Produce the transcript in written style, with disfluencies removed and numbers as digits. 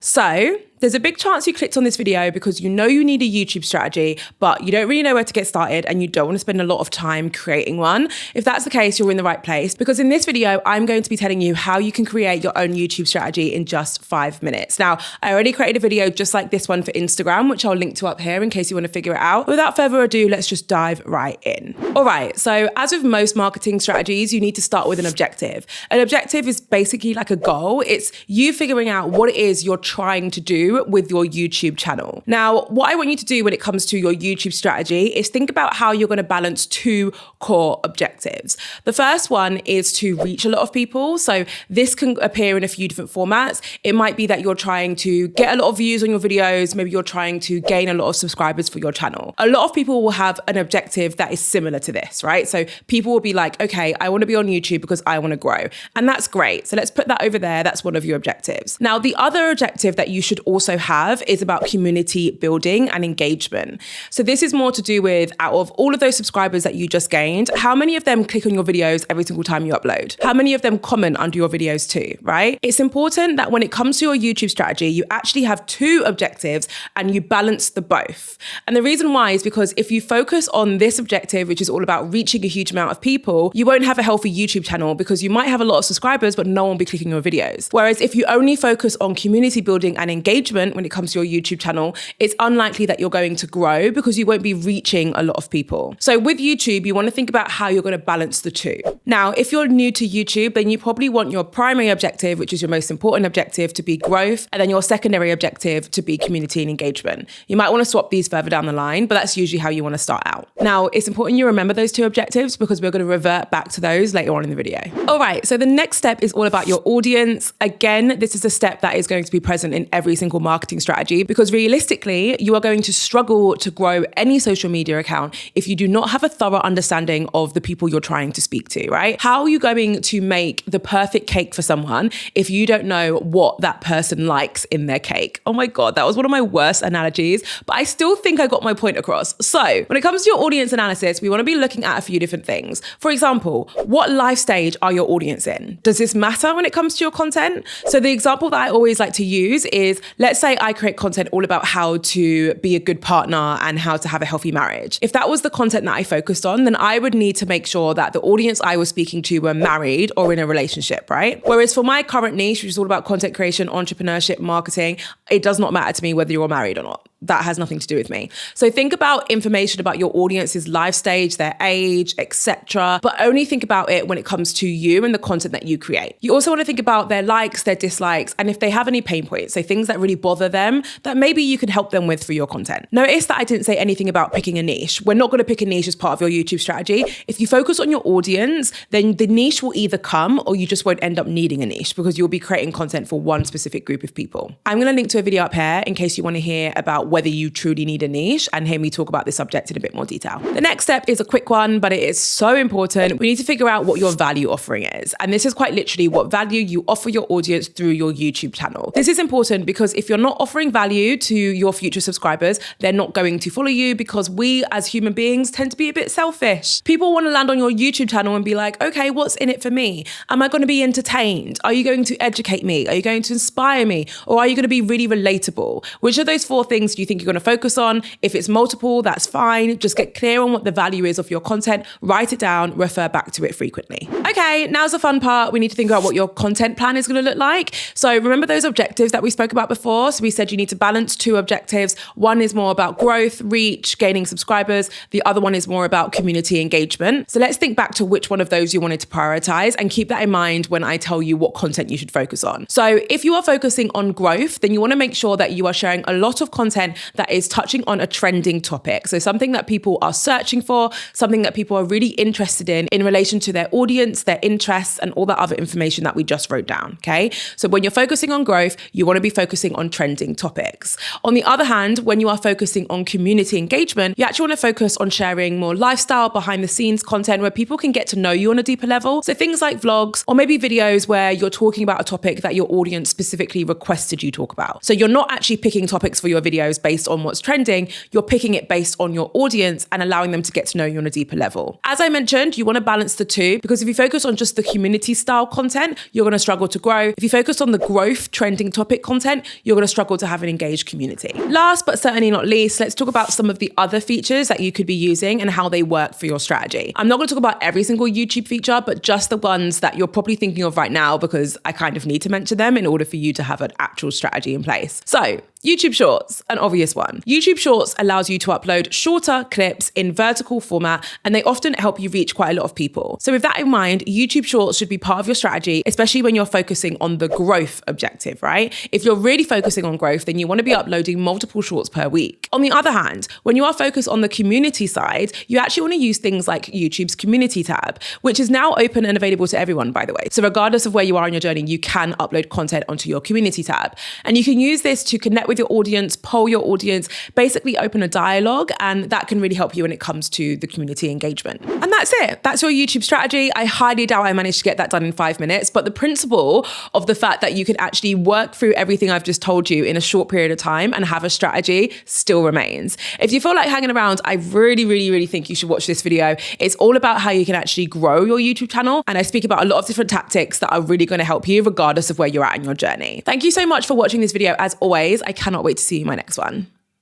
So there's a big chance you clicked on this video because you know you need a YouTube strategy, but you don't really know where to get started and you don't want to spend a lot of time creating one. If that's the case, you're in the right place, because in this video, I'm going to be telling you how you can create your own YouTube strategy in just 5 minutes. Now, I already created a video just like this one for Instagram, which I'll link to up here in case you want to figure it out. Without further ado, let's just dive right in. All right, so as with most marketing strategies, you need to start with an objective. An objective is basically like a goal. It's you figuring out what it is you're trying to do with your YouTube channel. Now, what I want you to do when it comes to your YouTube strategy is think about how you're going to balance two core objectives. The first one is to reach a lot of people. So this can appear in a few different formats. It might be that you're trying to get a lot of views on your videos. Maybe you're trying to gain a lot of subscribers for your channel. A lot of people will have an objective that is similar to this, right? So people will be like, okay, I want to be on YouTube because I want to grow. And that's great. So let's put that over there. That's one of your objectives. Now, the other objective that you should also have is about community building and engagement. So this is more to do with, out of all of those subscribers that you just gained, how many of them click on your videos every single time you upload? How many of them comment under your videos too, right? It's important that when it comes to your YouTube strategy, you actually have two objectives and you balance the both. And the reason why is because if you focus on this objective, which is all about reaching a huge amount of people, you won't have a healthy YouTube channel because you might have a lot of subscribers, but no one will be clicking your videos. Whereas if you only focus on community building and engagement when it comes to your YouTube channel, it's unlikely that you're going to grow because you won't be reaching a lot of people. So with YouTube, you want to think about how you're going to balance the two. Now, if you're new to YouTube, then you probably want your primary objective, which is your most important objective, to be growth, and then your secondary objective to be community and engagement. You might want to swap these further down the line, but that's usually how you want to start out. Now, it's important you remember those two objectives because we're going to revert back to those later on in the video. All right, so the next step is all about your audience. Again, this is a step that is going to be present in every single marketing strategy because realistically, you are going to struggle to grow any social media account if you do not have a thorough understanding of the people you're trying to speak to, right? How are you going to make the perfect cake for someone if you don't know what that person likes in their cake? Oh my God, that was one of my worst analogies, but I still think I got my point across. So when it comes to your audience analysis, we want to be looking at a few different things. For example, what life stage are your audience in? Does this matter when it comes to your content? So the example that I always like to use is, let's say I create content all about how to be a good partner and how to have a healthy marriage. If that was the content that I focused on, then I would need to make sure that the audience I was speaking to were married or in a relationship, right? Whereas for my current niche, which is all about content creation, entrepreneurship, marketing, it does not matter to me whether you're married or not. That has nothing to do with me. So think about information about your audience's life stage, their age, etc. But only think about it when it comes to you and the content that you create. You also want to think about their likes, their dislikes, and if they have any pain points, so things that really bother them that maybe you can help them with through your content. Notice that I didn't say anything about picking a niche. We're not going to pick a niche as part of your YouTube strategy. If you focus on your audience, then the niche will either come or you just won't end up needing a niche because you'll be creating content for one specific group of people. I'm going to link to a video up here in case you want to hear about whether you truly need a niche and hear me talk about this subject in a bit more detail. The next step is a quick one, but it is so important. We need to figure out what your value offering is. And this is quite literally what value you offer your audience through your YouTube channel. This is important because if you're not offering value to your future subscribers, they're not going to follow you because we as human beings tend to be a bit selfish. People want to land on your YouTube channel and be like, okay, what's in it for me? Am I going to be entertained? Are you going to educate me? Are you going to inspire me? Or are you going to be really relatable? Which of those four things do you think you're going to focus on? If it's multiple, that's fine. Just get clear on what the value is of your content, write it down, refer back to it frequently. Okay, now's the fun part. We need to think about what your content plan is going to look like. So remember those objectives that we spoke about before? So we said you need to balance two objectives. One is more about growth, reach, gaining subscribers. The other one is more about community engagement. So let's think back to which one of those you wanted to prioritize and keep that in mind when I tell you what content you should focus on. So if you are focusing on growth, then you want to make sure that you are sharing a lot of content that is touching on a trending topic. So something that people are searching for, something that people are really interested in relation to their audience, their interests, and all that other information that we just wrote down, okay? So when you're focusing on growth, you want to be focusing on trending topics. On the other hand, when you are focusing on community engagement, you actually want to focus on sharing more lifestyle, behind the scenes content where people can get to know you on a deeper level. So things like vlogs or maybe videos where you're talking about a topic that your audience specifically requested you talk about. So you're not actually picking topics for your videos videos based on what's trending, you're picking it based on your audience and allowing them to get to know you on a deeper level. As I mentioned, you want to balance the two, because if you focus on just the community style content, you're going to struggle to grow. If you focus on the growth trending topic content, you're going to struggle to have an engaged community. Last but certainly not least, let's talk about some of the other features that you could be using and how they work for your strategy. I'm not going to talk about every single YouTube feature, but just the ones that you're probably thinking of right now, because I kind of need to mention them in order for you to have an actual strategy in place. So YouTube Shorts, an obvious one. YouTube Shorts allows you to upload shorter clips in vertical format, and they often help you reach quite a lot of people. So with that in mind, YouTube Shorts should be part of your strategy, especially when you're focusing on the growth objective, right? If you're really focusing on growth, then you want to be uploading multiple shorts per week. On the other hand, when you are focused on the community side, you actually want to use things like YouTube's community tab, which is now open and available to everyone, by the way. So regardless of where you are in your journey, you can upload content onto your community tab. And you can use this to connect with your audience, poll your audience, basically open a dialogue, and that can really help you when it comes to the community engagement. And that's it. That's your YouTube strategy. I highly doubt I managed to get that done in 5 minutes, but the principle of the fact that you can actually work through everything I've just told you in a short period of time and have a strategy still remains. If you feel like hanging around, I really think you should watch this video. It's all about how you can actually grow your YouTube channel, and I speak about a lot of different tactics that are really going to help you regardless of where you're at in your journey. Thank you so much for watching this video. As always, I cannot wait to see you in my next one.